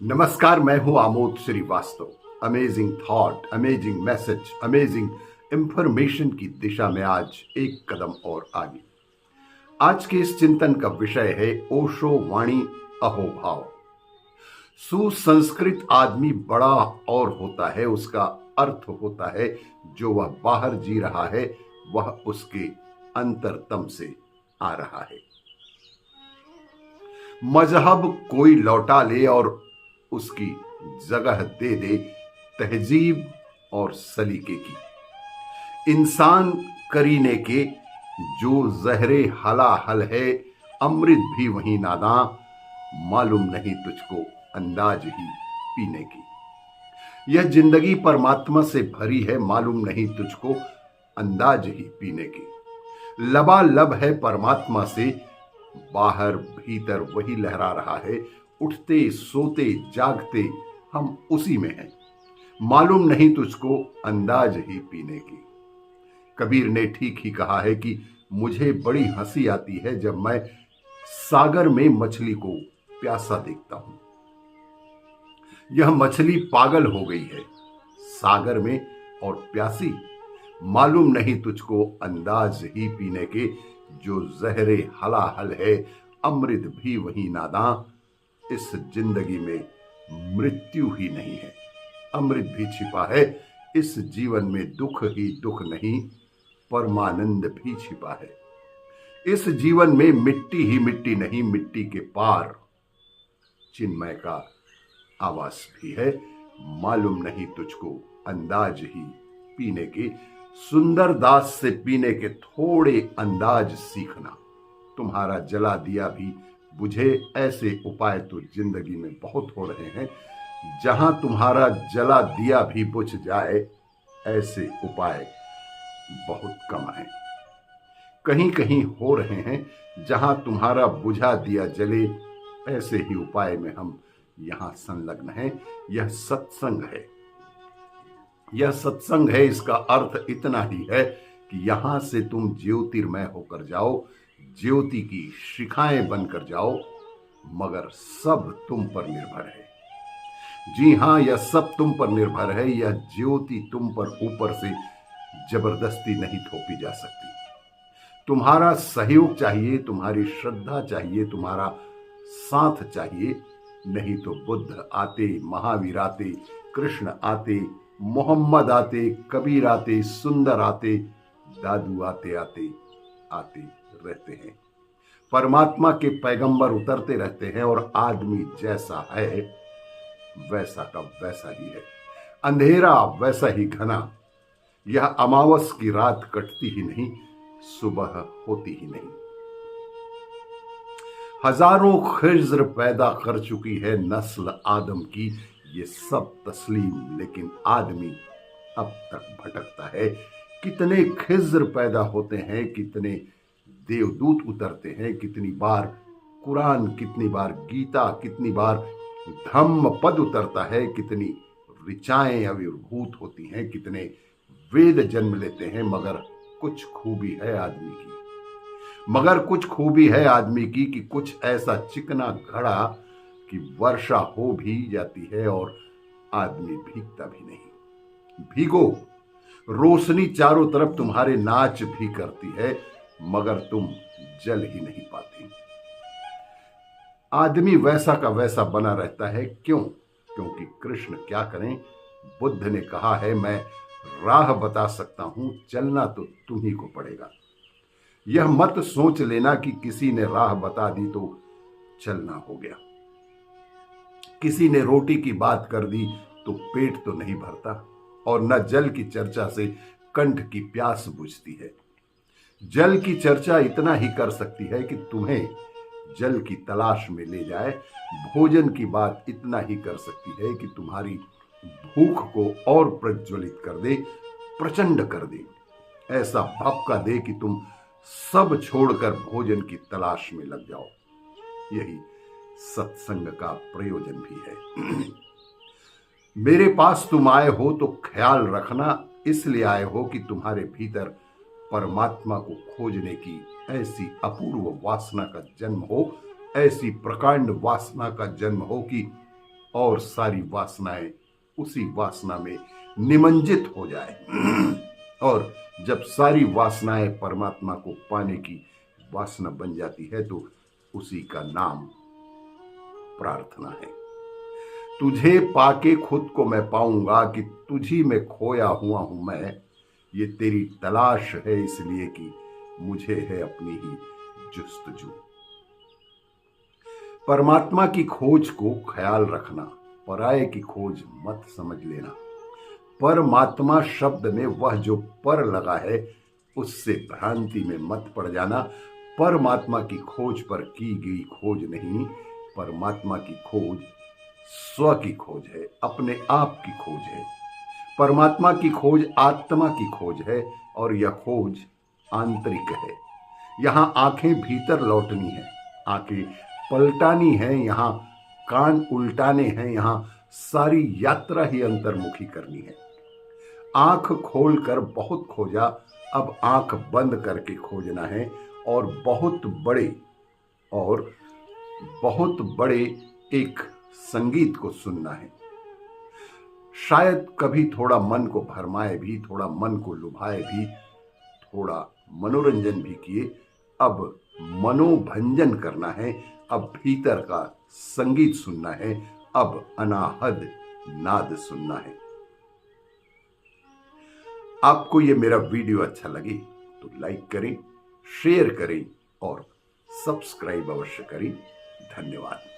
नमस्कार, मैं हूं Amod Shrivastava. Amazing thought, amazing message, amazing information की दिशा में आज एक कदम और आगे। आज के इस चिंतन का विषय है ओशो वाणी अहोभाव। सुसंस्कृत आदमी बड़ा और होता है, उसका अर्थ होता है जो वह बाहर जी रहा है वह उसके अंतरतम से आ रहा है। मजहब कोई लौटा ले और उसकी जगह दे दे तहजीब और सलीके की। इंसान करीने के जो जहरे हलाहल है, अमृत भी वही नादां, मालूम नहीं तुझको अंदाज ही पीने की। यह जिंदगी परमात्मा से भरी है, मालूम नहीं तुझको अंदाज ही पीने की। लबालब है परमात्मा से, बाहर भीतर वही लहरा रहा है। उठते सोते जागते हम उसी में हैं, मालूम नहीं तुझको अंदाज ही पीने की। कबीर ने ठीक ही कहा है कि मुझे बड़ी हंसी आती है जब मैं सागर में मछली को प्यासा देखता हूं। यह मछली पागल हो गई है सागर में और प्यासी, मालूम नहीं तुझको अंदाज ही पीने के। जो जहरे हलाहल है, अमृत भी वही नादां, इस जिंदगी में मृत्यु ही नहीं है, अमृत भी छिपा है। इस जीवन में दुख ही दुख नहीं, परमानंद भी छिपा है। इस जीवन में मिट्टी ही मिट्टी नहीं, मिट्टी के पार चिन्मय का आवास भी है, मालूम नहीं तुझको अंदाज ही पीने के। सुंदर दास से पीने के थोड़े अंदाज सीखना, तुम्हारा जला दिया भी बुझे। ऐसे उपाय तो जिंदगी में बहुत हो रहे हैं, जहां तुम्हारा जला दिया भी बुझ जाए ऐसे उपाय बहुत कम हैं। कहीं कहीं हो रहे हैं जहां तुम्हारा बुझा दिया जले, ऐसे ही उपाय में हम यहां संलग्न हैं। यह सत्संग है, यह सत्संग है। इसका अर्थ इतना ही है कि यहां से तुम ज्योतिर्मय होकर जाओ, ज्योति की शिखाएं बनकर जाओ, मगर सब तुम पर निर्भर है। जी हां, यह सब तुम पर निर्भर है। यह ज्योति तुम पर ऊपर से जबरदस्ती नहीं थोपी जा सकती। तुम्हारा सहयोग चाहिए, तुम्हारी श्रद्धा चाहिए, तुम्हारा साथ चाहिए। नहीं तो बुद्ध आते, महावीर आते, कृष्ण आते, मोहम्मद आते, कबीर आते, सुंदर आते, दादू आते आते आते रहते हैं। परमात्मा के पैगंबर उतरते रहते हैं और आदमी जैसा है वैसा का वैसा ही है। अंधेरा वैसा ही घना। यह अमावस की रात कटती ही नहीं, सुबह होती ही नहीं। हजारों खिज्र पैदा कर चुकी है नस्ल आदम की, ये सब तस्लीम, लेकिन आदमी अब तक भटकता है। कितने खिज्र पैदा होते हैं, कितने देवदूत उतरते हैं, कितनी बार कुरान, कितनी बार गीता, कितनी बार धम्म पद उतरता है, कितनी ऋचाएं आविर्भूत होती हैं, कितने वेद जन्म लेते हैं, मगर कुछ खूबी है आदमी की, मगर कुछ खूबी है आदमी की कि कुछ ऐसा चिकना घड़ा कि वर्षा हो भी जाती है और आदमी भीगता भी नहीं। भीगो, रोशनी चारों तरफ तुम्हारे नाच भी करती है, मगर तुम जल ही नहीं पाती। आदमी वैसा का वैसा बना रहता है। क्यों? क्योंकि कृष्ण क्या करें, बुद्ध ने कहा है मैं राह बता सकता हूं, चलना तो तुम्ही को पड़ेगा। यह मत सोच लेना कि किसी ने राह बता दी तो चलना हो गया, किसी ने रोटी की बात कर दी तो पेट तो नहीं भरता, और न जल की चर्चा से कंठ की प्यास बुझती है। जल की चर्चा इतना ही कर सकती है कि तुम्हें जल की तलाश में ले जाए। भोजन की बात इतना ही कर सकती है कि तुम्हारी भूख को और प्रज्वलित कर दे, प्रचंड कर दे, ऐसा भपका दे कि तुम सब छोड़कर भोजन की तलाश में लग जाओ। यही सत्संग का प्रयोजन भी है। मेरे पास तुम आए हो तो ख्याल रखना, इसलिए आए हो कि तुम्हारे भीतर परमात्मा को खोजने की ऐसी अपूर्व वासना का जन्म हो, ऐसी प्रकांड वासना का जन्म हो कि और सारी वासनाएं उसी वासना में निमज्जित हो जाए। और जब सारी वासनाएं परमात्मा को पाने की वासना बन जाती है तो उसी का नाम प्रार्थना है। तुझे पाके खुद को मैं पाऊंगा कि तुझी में खोया हुआ हूं मैं, ये तेरी तलाश है इसलिए कि मुझे है अपनी ही जुस्तजू। परमात्मा की खोज को ख्याल रखना, पराये की खोज मत समझ लेना। परमात्मा शब्द में वह जो पर लगा है उससे भ्रांति में मत पड़ जाना। परमात्मा की खोज पर की गई खोज नहीं, परमात्मा की खोज स्व की खोज है, अपने आप की खोज है। परमात्मा की खोज आत्मा की खोज है और यह खोज आंतरिक है। यहां आंखें भीतर लौटनी है, आंखें पलटानी है, यहां कान उल्टाने हैं, यहां सारी यात्रा ही अंतर्मुखी करनी है। आंख खोलकर बहुत खोजा, अब आंख बंद करके खोजना है और बहुत बड़े एक संगीत को सुनना है। शायद कभी थोड़ा मन को भरमाए भी, थोड़ा मन को लुभाए भी, थोड़ा मनोरंजन भी किए। अब मनोभंजन करना है, अब भीतर का संगीत सुनना है, अब अनाहद नाद सुनना है। आपको ये मेरा वीडियो अच्छा लगे तो लाइक करें, शेयर करें और सब्सक्राइब अवश्य करें। धन्यवाद।